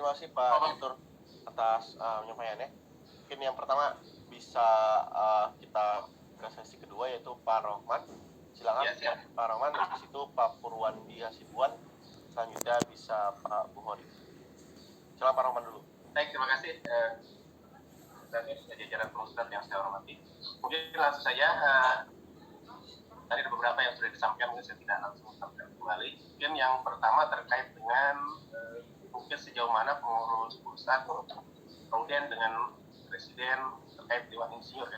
terima kasih Pak Guntur atas penyampaiannya. Mungkin yang pertama bisa kita ke sesi kedua yaitu Pak Rohman. Silakan ya. Pak Rohman, di situ Pak Purwandi Hasibuan, selanjutnya bisa Pak Buhori. Silakan Pak Rohman dulu. Baik, terima kasih dan jajaran pengusaha yang saya hormati. Mungkin langsung saja tadi ada beberapa yang sudah disampaikan, mungkin saya tidak langsung sampaikan kembali. Mungkin yang pertama terkait dengan mungkin sejauh mana pengurus pusat kemudian dengan presiden terkait Dewan Insinyur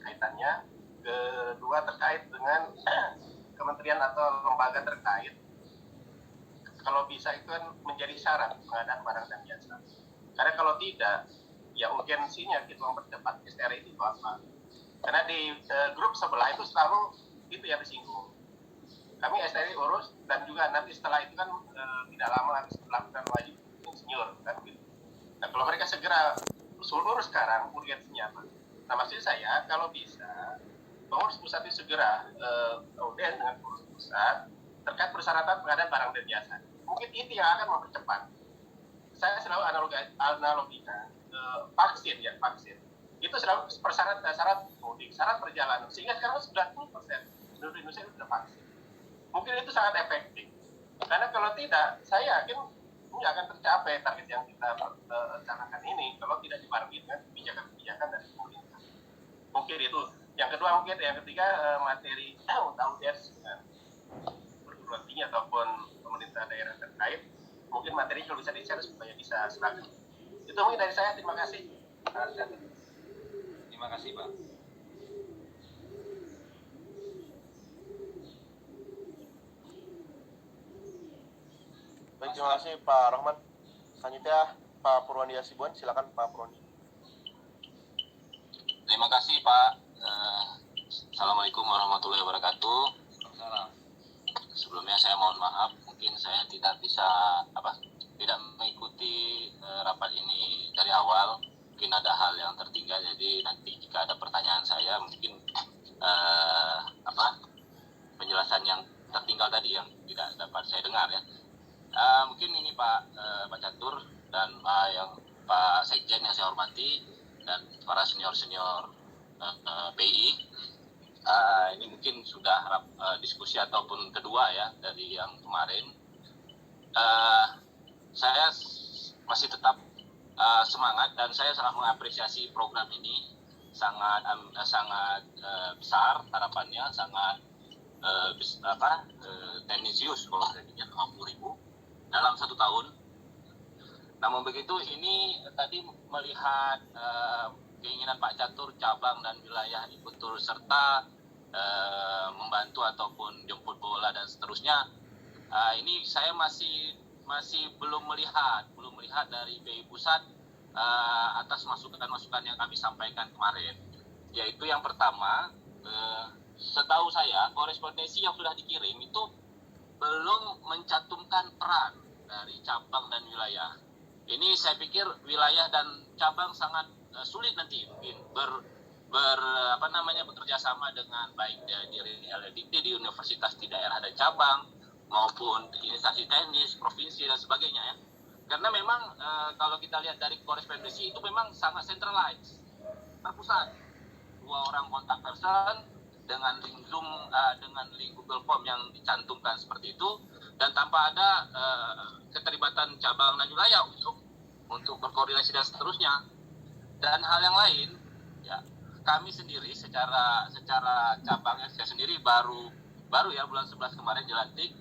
kaitannya. Kedua terkait dengan kementerian atau lembaga terkait, kalau bisa itu kan menjadi syarat pengadaan barang dan jasa. Karena kalau tidak, ya urgensinya kita mempercepat STRI itu apa? Karena di grup sebelah itu selalu itu yang disinggung. Kami STRI urus dan juga nanti setelah itu kan tidak lama harus melakukan wajib insinyur kan gitu. Nah kalau mereka segera urus sekarang urgensinya apa? Nah maksud saya kalau bisa pengurus pusat itu segera kemudian dengan pengurus pusat terkait persyaratan pengadaan barang dan jasa. Mungkin itu yang akan mempercepat. Saya selalu analogikan vaksin. Itu selalu syarat mudik, syarat perjalanan. Sehingga sekarang 90% seluruh Indonesia sudah vaksin. Mungkin itu sangat efektif. Karena kalau tidak, saya yakin ini akan tercapai target yang kita rencanakan ini kalau tidak dibarengi dengan kebijakan-kebijakan dari pemerintah. Mungkin itu. Yang kedua mungkin, yang ketiga materi UTS perguruan tinggi ataupun pemerintah daerah terkait. Mungkin materi kalau bisa di-share supaya bisa seragam. Itu mungkin dari saya. Terima kasih. Terima kasih Pak. Baik, terima kasih Pak Rohman. Selanjutnya Pak Purwandi Hasibuan, silakan Pak Purwandi. Terima kasih Pak. Assalamualaikum warahmatullahi wabarakatuh. Waalaikumsalam. Sebelumnya saya mohon maaf, mungkin saya tidak mengikuti rapat ini dari awal. Mungkin ada hal yang tertinggal, jadi nanti jika ada pertanyaan saya mungkin penjelasan yang tertinggal tadi yang tidak dapat saya dengar ya. Mungkin ini Pak Catur dan Pak Sekjen yang saya hormati dan para senior PI. Ini mungkin sudah diskusi ataupun kedua ya dari yang kemarin. Saya masih tetap semangat dan saya sangat mengapresiasi program ini, sangat besar harapannya, sangat tendensius kalau tadinya 50.000 dalam 1 tahun. Namun begitu ini tadi melihat keinginan Pak Catur cabang dan wilayah ikut turut serta membantu ataupun jemput bola dan seterusnya. Ini saya masih belum melihat dari BI Pusat atas masukan-masukan yang kami sampaikan kemarin. Yaitu yang pertama, setahu saya korespondensi yang sudah dikirim itu belum mencantumkan peran dari cabang dan wilayah. Ini saya pikir wilayah dan cabang sangat sulit nanti mungkin bekerja sama dengan baik di LLDT, di universitas di daerah dan cabang maupun instansi teknis, provinsi dan sebagainya ya. Karena memang kalau kita lihat dari korespondensi itu memang sangat centralized, terpusat. 2 orang kontak person dengan link Zoom, dengan link Google Form yang dicantumkan seperti itu, dan tanpa ada keterlibatan cabang dan wilayah untuk berkoordinasi dan seterusnya. Dan hal yang lain, ya kami sendiri secara cabangnya, saya sendiri baru ya bulan 11 kemarin dilantik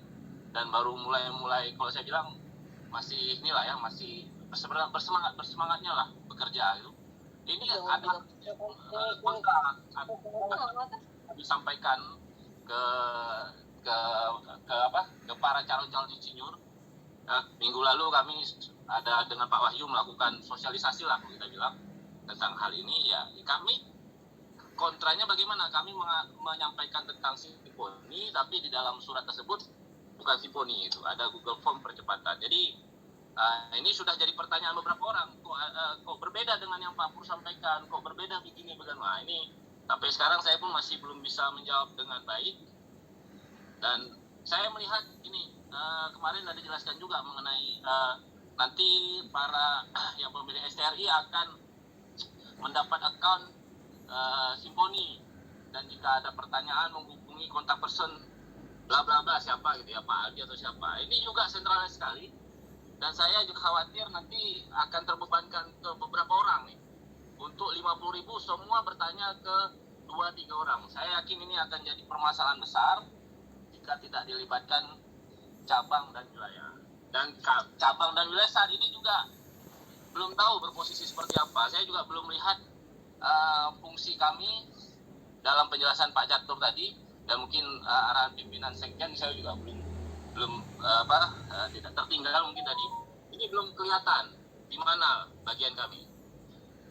dan baru mulai kalau saya bilang masih bersemangatnya lah bekerja itu. Ini ada kami sampaikan ke para calon insinyur. Minggu lalu kami ada dengan Pak Wahyu melakukan sosialisasi lah kita bilang tentang hal ini. Ya kami kontranya bagaimana, kami menyampaikan tentang simponi tapi di dalam surat tersebut bukan simponi, itu ada Google Form percepatan. Jadi ini sudah jadi pertanyaan beberapa orang, kok berbeda dengan yang Pak Pur sampaikan, kok berbeda begini. Nah ini sampai sekarang saya pun masih belum bisa menjawab dengan baik. Dan saya melihat ini kemarin ada dijelaskan juga mengenai nanti para yang pemilik STRI akan mendapat account Simponi, dan jika ada pertanyaan menghubungi kontak person bla bla bla siapa gitu ya, Pak Aldi atau siapa. Ini juga sentralis sekali, dan saya juga khawatir nanti akan terbebankan ke beberapa orang nih. Untuk 50.000 semua bertanya ke 2-3 orang. Saya yakin ini akan jadi permasalahan besar jika tidak dilibatkan cabang dan wilayah. Dan cabang dan wilayah saat ini juga belum tahu berposisi seperti apa. Saya juga belum melihat fungsi kami dalam penjelasan Pak Catur tadi, dan mungkin arahan pimpinan sekjen saya juga belum tidak tertinggal mungkin tadi. Ini belum kelihatan di mana bagian kami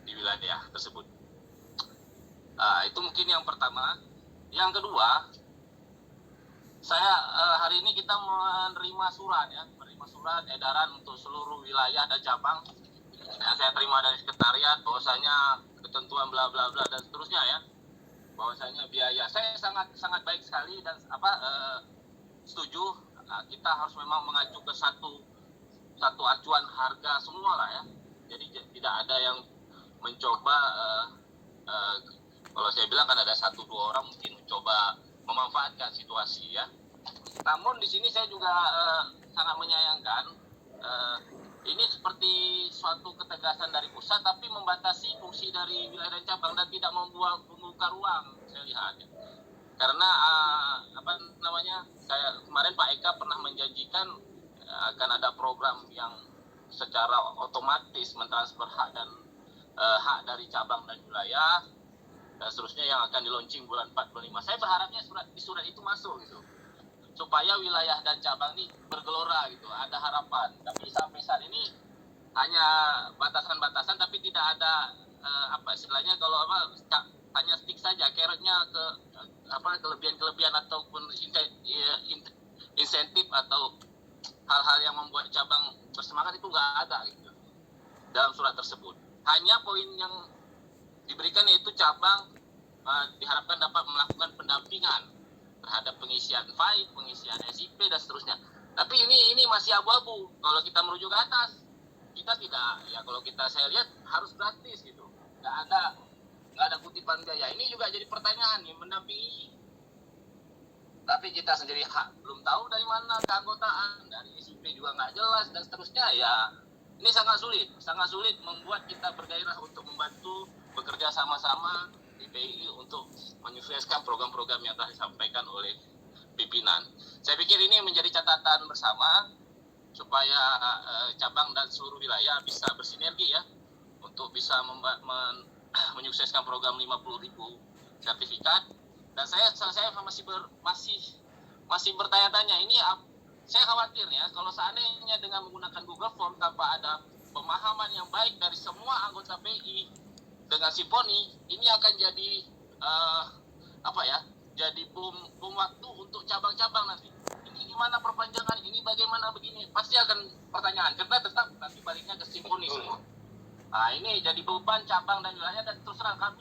di wilayah tersebut. Itu mungkin yang pertama. Yang kedua, saya hari ini kita menerima surat edaran untuk seluruh wilayah dan cabang yang saya terima dari sekretariat, bahwasanya ketentuan bla bla bla dan seterusnya ya, bahwasanya biaya. Saya sangat baik sekali dan setuju. Kita harus memang mengacu ke satu acuan harga semua lah ya. Jadi tidak ada yang mencoba kalau saya bilang kan ada 1-2 orang mungkin mencoba memanfaatkan situasi ya. Namun di sini saya juga sangat menyayangkan ini seperti suatu ketegasan dari pusat tapi membatasi fungsi dari wilayah dan cabang dan tidak membuka ruang, saya lihat ya. Karena saya kemarin Pak Eka pernah menjanjikan akan ada program yang secara otomatis mentransfer hak dari cabang dan wilayah dan seterusnya yang akan di-launching bulan 4 bulan 5. Saya berharapnya surat itu masuk gitu, supaya wilayah dan cabang ini bergelora gitu, ada harapan. Tapi sampai saat ini hanya batasan-batasan, tapi tidak ada istilahnya hanya stick saja, carrotnya ke kelebihan-kelebihan ataupun insentif atau hal-hal yang membuat cabang bersemangat itu nggak ada gitu dalam surat tersebut. Hanya poin yang diberikan yaitu cabang diharapkan dapat melakukan pendampingan terhadap pengisian file, pengisian SIP dan seterusnya. Tapi ini masih abu-abu. Kalau kita merujuk ke atas, kita tidak ya, kalau saya lihat harus gratis gitu. Nggak ada kutipan biaya. Ini juga jadi pertanyaan nih, mendampingi. Tapi kita sendiri belum tahu dari mana keanggotaan, dari SIP juga nggak jelas dan seterusnya ya. Ini sangat sulit membuat kita bergairah untuk membantu bekerja sama-sama di PII untuk menyukseskan program-program yang telah disampaikan oleh pimpinan. Saya pikir ini menjadi catatan bersama supaya cabang dan seluruh wilayah bisa bersinergi ya untuk bisa menyukseskan program 50.000 sertifikat. Dan saya masih bertanya-tanya, ini saya khawatir ya kalau seandainya dengan menggunakan Google Form tanpa ada pemahaman yang baik dari semua anggota PI dengan Simponi, ini akan jadi jadi bom waktu untuk cabang-cabang nanti. Ini gimana perpanjangan, ini bagaimana begini, pasti akan pertanyaan, karena tetap nanti baliknya ke Simponi semua. Nah ini jadi beban cabang dan wilayah, dan terus terang kami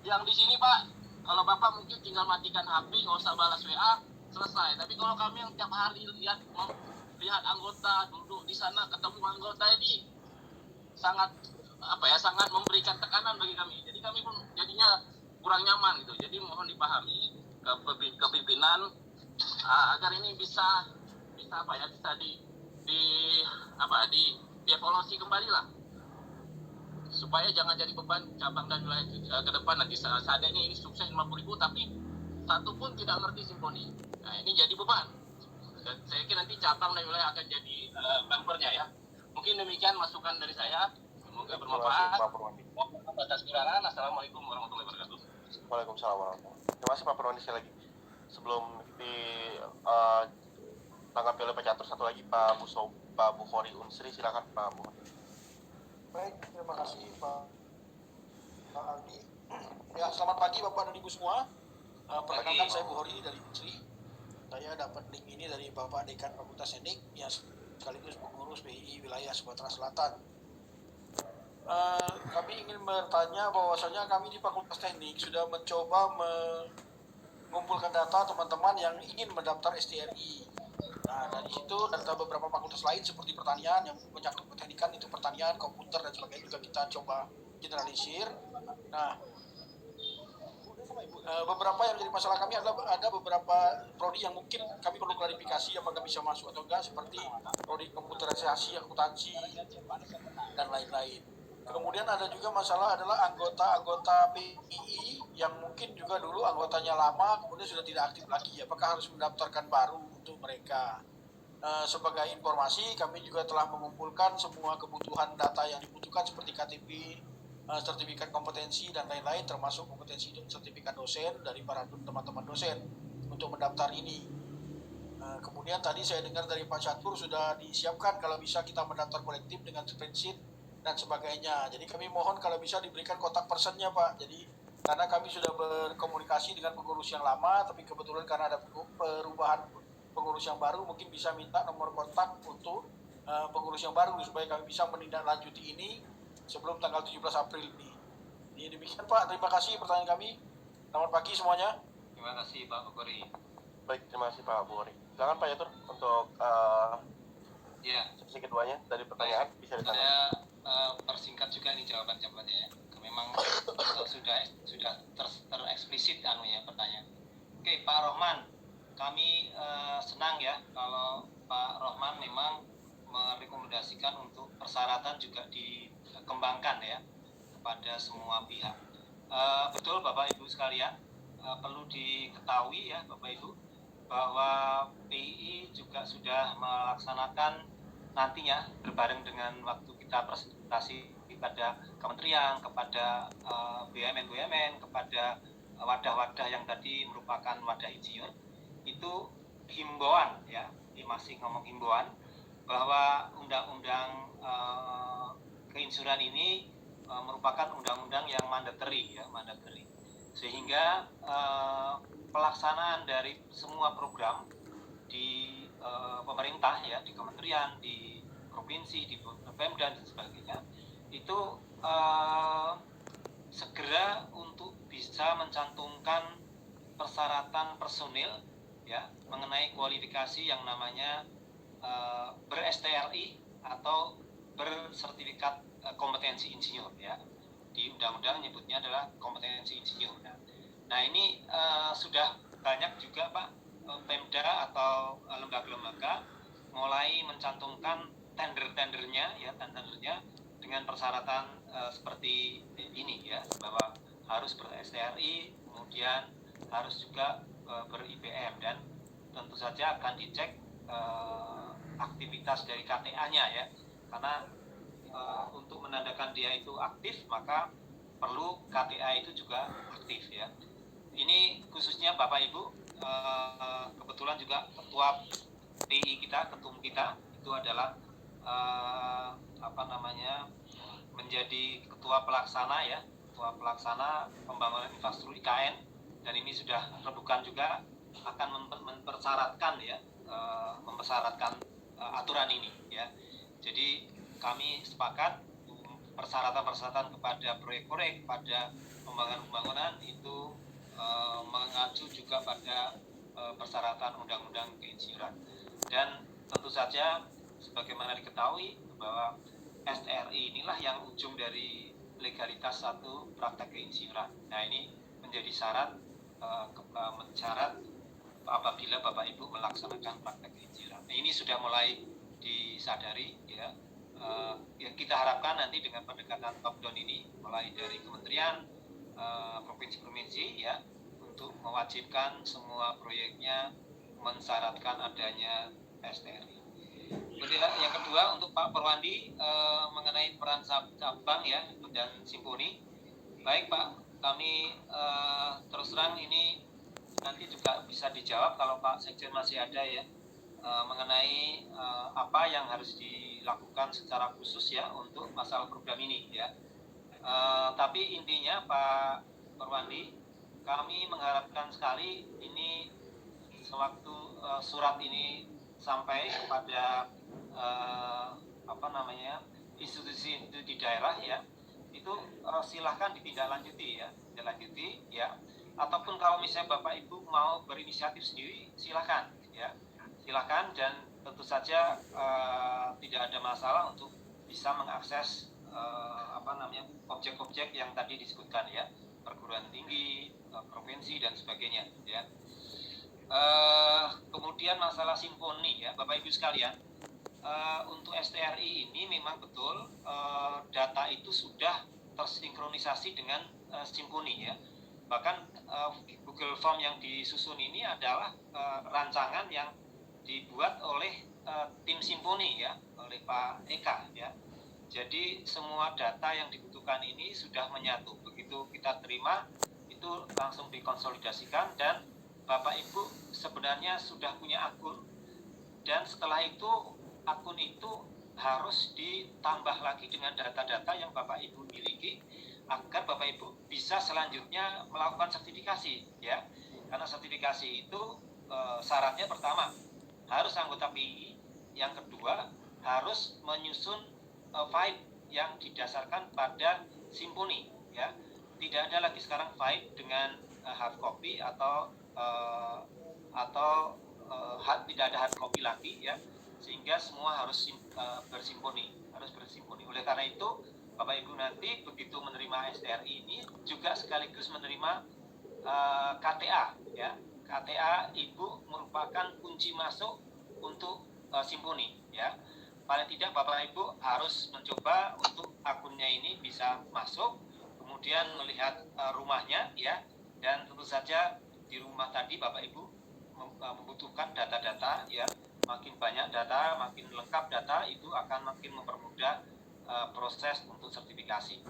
yang di sini Pak, kalau Bapak mungkin tinggal matikan HP, nggak usah balas WA, selesai. Tapi kalau kami yang tiap hari lihat anggota duduk di sana, ketemu anggota ini sangat memberikan tekanan bagi kami. Jadi kami pun jadinya kurang nyaman gitu. Jadi mohon dipahami ke pimpinan agar ini bisa dievaluasi kembali lah, supaya jangan jadi beban cabang dan wilayah ke depan nanti. Seadanya ini sukses 50.000 tapi satu pun tidak ngerti Simponi. Nah ini jadi beban, dan saya kira nanti cabang dan wilayah akan jadi bumpernya ya. Mungkin demikian masukan dari saya, semoga bermanfaat. Atas kekurangan, assalamualaikum warahmatullahi wabarakatuh. Waalaikumsalam warahmatullahi wabarakatuh. Terima kasih Pak Purwandi. Sekali lagi sebelum tanggapi oleh Pak Catur, satu lagi Pak Bukhari Unsri, silakan Pak Bukhari. Baik, terima kasih Pak Aldi. Ya, selamat pagi Bapak dan Ibu semua. Perkenalkan saya Bukhari dari Unsri. Saya dapat link ini dari Bapak Dekan Fakultas Teknik yang sekaligus pengurus PII wilayah Sumatera Selatan. Kami ingin bertanya bahwasanya kami di Fakultas Teknik sudah mencoba mengumpulkan data teman-teman yang ingin mendaftar STRI. Nah, dari situ dan ada beberapa fakultas lain seperti pertanian yang menyangkut teknikan itu pertanian, komputer dan sebagainya juga kita coba generalisir. Nah, beberapa yang jadi masalah kami adalah ada beberapa prodi yang mungkin kami perlu klarifikasi apakah bisa masuk atau enggak, seperti prodi komputerisasi, akuntansi dan lain-lain. Kemudian ada juga masalah adalah anggota-anggota PII yang mungkin juga dulu anggotanya lama kemudian sudah tidak aktif lagi. Apakah harus mendaftarkan baru untuk mereka? Sebagai informasi, kami juga telah mengumpulkan semua kebutuhan data yang dibutuhkan seperti KTP, sertifikat kompetensi dan lain-lain, termasuk kompetensi dan sertifikat dosen dari para teman-teman dosen untuk mendaftar ini. Kemudian tadi saya dengar dari Pak Catur sudah disiapkan kalau bisa kita mendaftar kolektif dengan spreadsheet dan sebagainya. Jadi kami mohon kalau bisa diberikan kontak personnya Pak. Jadi karena kami sudah berkomunikasi dengan pengurus yang lama, tapi kebetulan karena ada perubahan pengurus yang baru, mungkin bisa minta nomor kontak untuk pengurus yang baru supaya kami bisa menindaklanjuti ini sebelum tanggal 17 April ini. Ini demikian Pak, terima kasih pertanyaan kami. Selamat pagi semuanya. Terima kasih Pak Bukori. Baik, terima kasih Pak Bukori. Silakan Pak Yatur untuk Ya, sesi keduanya dari pertanyaan bisa ditanggapi. saya persingkat juga nih jawaban-jawabannya ya. Memang sudah tereksplisit anunya pertanyaan. Oke, Pak Rohman, kami senang ya kalau Pak Rohman memang merekomendasikan untuk persyaratan juga dikembangkan ya kepada semua pihak. Betul Bapak Ibu sekalian, perlu diketahui ya Bapak Ibu bahwa PII juga sudah melaksanakan nantinya berbareng dengan waktu kita presentasi kepada kementerian, kepada BUMN, kepada wadah-wadah yang tadi merupakan wadah insinyur, itu himbauan ya, ini masih ngomong himbauan bahwa undang-undang keinsuran ini merupakan undang-undang yang mandatory ya, mandatory, sehingga pelaksanaan dari semua program di pemerintah ya, di kementerian, di provinsi, di Pemda dan sebagainya, itu segera untuk bisa mencantumkan persyaratan personil ya mengenai kualifikasi yang namanya ber-STRI atau bersertifikat kompetensi insinyur ya. Di undang-undang nyebutnya adalah kompetensi insinyur. Nah ini sudah banyak juga Pak Pemda atau lembaga-lembaga mulai mencantumkan tendernya dengan persyaratan seperti ini ya, bahwa harus ber-STRI, kemudian harus juga ber-IPM, dan tentu saja akan dicek aktivitas dari KTA-nya ya, karena untuk menandakan dia itu aktif maka perlu KTA itu juga aktif ya. Ini khususnya Bapak Ibu, kebetulan juga ketua PI kita, ketum kita itu adalah menjadi ketua pelaksana ya, ketua pelaksana pembangunan infrastruktur IKN, dan ini sudah rebukan juga akan mempersyaratkan ya, mempersyaratkan aturan ini ya. Jadi kami sepakat persyaratan-persyaratan kepada proyek-proyek, pada pembangunan itu mengacu juga pada persyaratan undang-undang keinsinyuran. Dan tentu saja sebagaimana diketahui bahwa STRI inilah yang ujung dari legalitas satu praktek keinsinyuran. Nah ini menjadi syarat apabila Bapak Ibu melaksanakan praktek keinsinyuran. Nah, ini sudah mulai disadari ya. Kita harapkan nanti dengan pendekatan top down ini mulai dari kementerian, provinsi-provinsi ya, untuk mewajibkan semua proyeknya mensyaratkan adanya STRI. Kemudian yang kedua untuk Pak Perwandi mengenai peran cabang ya dan simponi. Baik Pak, kami terus terang ini nanti juga bisa dijawab kalau Pak Sekjen masih ada ya, mengenai apa yang harus dilakukan secara khusus ya untuk masalah program ini ya. Tapi intinya Pak Perwandi, kami mengharapkan sekali ini sewaktu surat ini sampai kepada institusi di daerah ya, itu silahkan ditindaklanjuti ya, ataupun kalau misalnya Bapak Ibu mau berinisiatif sendiri silahkan ya. Silakan, dan tentu saja tidak ada masalah untuk bisa mengakses objek-objek yang tadi disebutkan ya, perguruan tinggi, provinsi dan sebagainya ya. Kemudian masalah simponi ya, Bapak Ibu sekalian, untuk STRI ini memang betul data itu sudah tersinkronisasi dengan simponi ya. Bahkan Google Form yang disusun ini adalah rancangan yang dibuat oleh tim simponi ya, oleh Pak Eka ya. Jadi semua data yang dibutuhkan ini sudah menyatu. Begitu kita terima, itu langsung dikonsolidasikan, dan Bapak Ibu sebenarnya sudah punya akun, dan setelah itu akun itu harus ditambah lagi dengan data-data yang Bapak Ibu miliki agar Bapak Ibu bisa selanjutnya melakukan sertifikasi ya. Karena sertifikasi itu syaratnya pertama harus anggota PI, yang kedua harus menyusun file yang didasarkan pada simponi ya. Tidak ada lagi sekarang file dengan hard copy atau tidak ada hard copy lagi ya, sehingga semua harus bersimponi. Oleh karena itu Bapak Ibu nanti begitu menerima STRI ini juga sekaligus menerima KTA ya. KTA Ibu merupakan kunci masuk untuk simponi ya. Paling tidak Bapak Ibu harus mencoba untuk akunnya ini bisa masuk, kemudian melihat rumahnya ya, dan tentu saja di rumah tadi Bapak Ibu membutuhkan data-data ya. Makin banyak data, makin lengkap data, itu akan makin mempermudah proses untuk sertifikasi.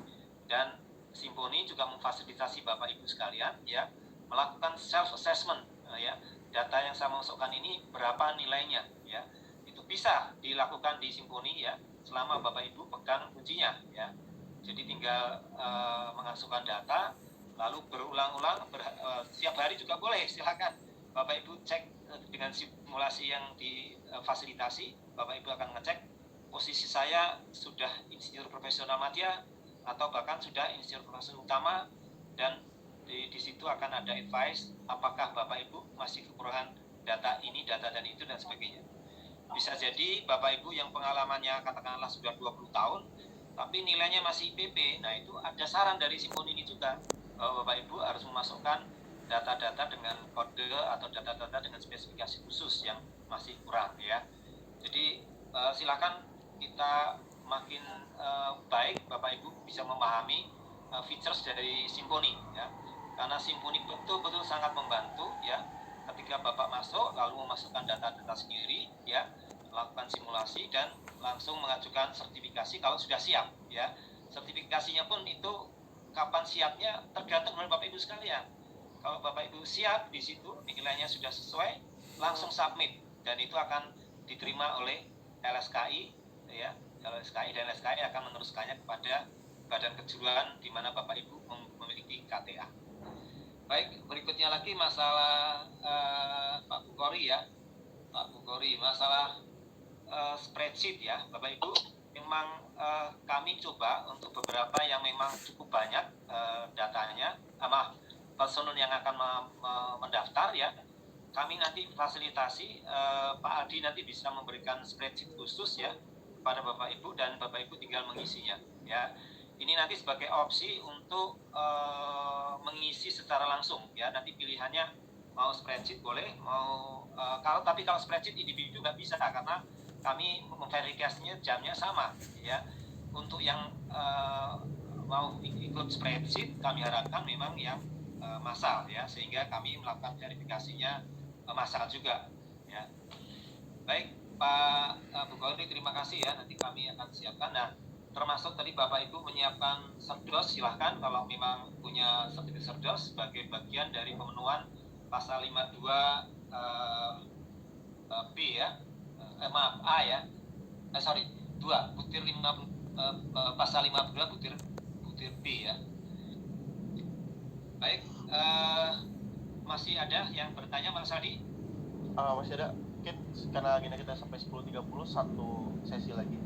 Dan simponi juga memfasilitasi Bapak Ibu sekalian ya melakukan self assessment ya. Data yang saya masukkan ini berapa nilainya ya. Itu bisa dilakukan di simponi ya selama Bapak Ibu pegang kuncinya ya. Jadi tinggal mengasukkan data lalu berulang-ulang setiap hari juga boleh, silakan Bapak Ibu cek dengan simulasi yang difasilitasi. Bapak Ibu akan ngecek posisi saya sudah insinyur profesional madya atau bahkan sudah insinyur profesional utama, dan di situ akan ada advice apakah Bapak Ibu masih kekurangan data ini, data dan itu dan sebagainya. Bisa jadi Bapak Ibu yang pengalamannya katakanlah sudah 20 tahun tapi nilainya masih IPP, nah itu ada saran dari simponi ini juga bahwa Bapak Ibu harus memasukkan data-data dengan kode atau data-data dengan spesifikasi khusus yang masih kurang ya. Jadi silakan kita makin baik Bapak Ibu bisa memahami features dari simponi ya. Karena simponi betul-betul sangat membantu ya. Ketika Bapak masuk lalu memasukkan data-data sendiri ya, melakukan simulasi dan langsung mengajukan sertifikasi kalau sudah siap ya. Sertifikasinya pun itu kapan siapnya tergantung dari Bapak Ibu sekalian. Kalau Bapak Ibu siap di situ nilainya sudah sesuai, langsung submit dan itu akan diterima oleh LSKI ya. LSKI dan LSKI akan meneruskannya kepada badan kejuruan di mana Bapak Ibu memiliki KTA. Baik, berikutnya lagi masalah Pak Bukhari ya. Pak Bukhari, masalah spreadsheet ya Bapak Ibu. Memang kami coba untuk beberapa yang memang cukup banyak datanya, personel yang akan mendaftar ya, kami nanti fasilitasi Pak Adi nanti bisa memberikan spreadsheet khusus ya kepada Bapak Ibu, dan Bapak Ibu tinggal mengisinya ya. Ini nanti sebagai opsi untuk mengisi secara langsung ya. Nanti pilihannya mau spreadsheet boleh, mau kalau spreadsheet individu nggak bisa karena kami memverifikasinya jamnya sama ya. Untuk yang mau ikut spreadsheet kami harapkan memang yang massal ya, sehingga kami melakukan verifikasinya massal juga ya. Baik Pak Bukhari, terima kasih ya, nanti kami akan siapkan. Nah, termasuk tadi Bapak Ibu menyiapkan serdos, silahkan kalau memang punya sertifikat serdos sebagai bagian dari pemenuhan pasal 52 B ya, A ya, 2 butir 50 pasal 52 butir B ya. Baik, masih ada yang bertanya Mas Adi? Masih ada, mungkin karena agenda kita sampai 10.30, satu sesi lagi.